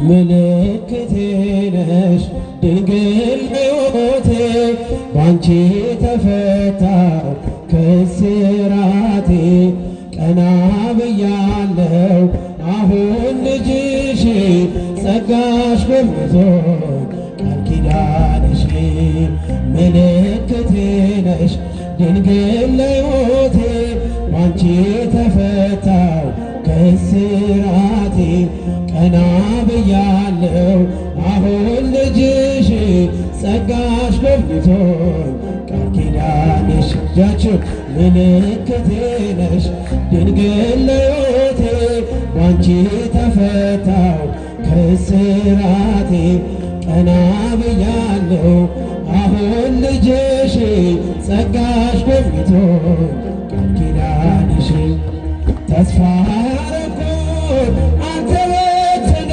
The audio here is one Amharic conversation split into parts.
ምልክቴ ነሽ ድንግል ሕይወቴ ባንቺ ተፈታው ከስራቴ ቀና ብያለው አሁን ልጅሽ ጸጋሽ ጎብኝቶኝ ቃል ኪዳንሽ ምልክቴ ነሽ ድንግል ሕይወቴ ባንቺ ተፈታው ከስራቴ ቀና ብያለው አሁን ልጅሽ ጸጋሽ ጎብኝቶኝ ቃል ኪዳንሽ እጃችሁ ምልክቴ ነሽ ድንግል ሕይወቴ ባንቺ ተፈታው ከስራቴ ቀና ብያለው አሁን ልጅሽ ጸጋሽ ጎብኝቶኝ ቃል ኪዳንሽ ተስፋ ያረኩት አንተ በትነ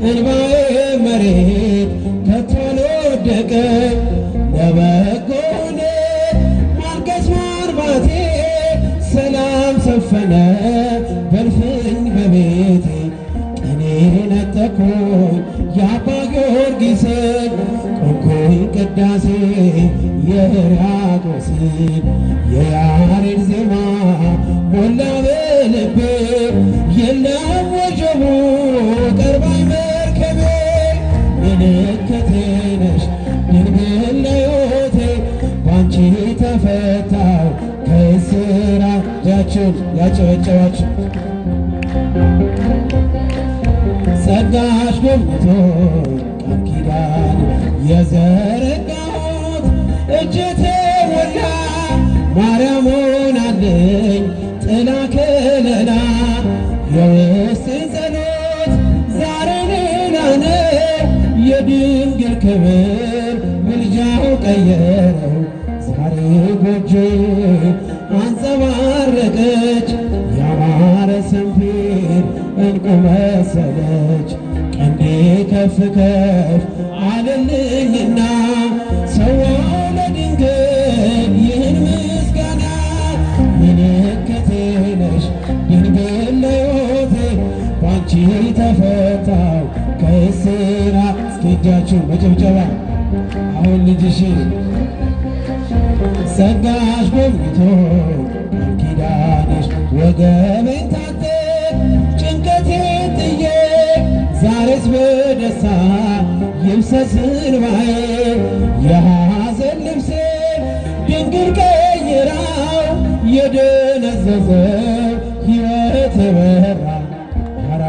እንባዬ መሬት ከቶ አልወደቀም ለበጎ ሆነ ማልቀስ ማርባቴ ሰላም ሰፈነ በልፍኝ በቤቴ ቀኔ ነጠኩኝ የአባ ጊዮርጊስን ቆምኩኝ ቅዳሴ የሕርያቆስን የያሬድ ዜማ ሞላ በልቤ የለም ወጀቡ ቀርባኝ መርከቤ ምልክቴ ነሽ ድንግል ሕይወቴ ባንቺ ተፈታው ከስራ እጃችሁን ያጨበጨባችሁ ጸጋሽ ጎብኝቶኝ ቃል ኪዳን የዘረጋሁት እጅ ተሞላ ማርያም ሆናለኝ ጥላ ከለላ የውስጤን ጸሎት ዛሬ ሌላ ነው የድንግል ክብር ምልጃው ቀየረው ዛሬ ጎጆዬ አንጸባረቀች ያማረ ሰንፔር እንቁ መሰለች ቀንዴ ከፍ ከፍ አለልኝና ሰዋው ለድንግል ይህን ምስጋና ምልክቴ ነሽ ድንግል ሕይወቴ ባንቺ ተፈታው ከስራ እስኪ እጃችሁን በጭብጨባ አሁን ልጅሽ ጸጋሽ ጎብኝቶኝ ቃል ኪዳንሽ ወገቤን ታጠቅ ጭንቀቴን ጥዬ ዛሬስ በደስታ ይብሰስ እንባዬ የሐዘን ልብሴ ድንግል ቀይራው የደነዘዘው ሕይወት በራ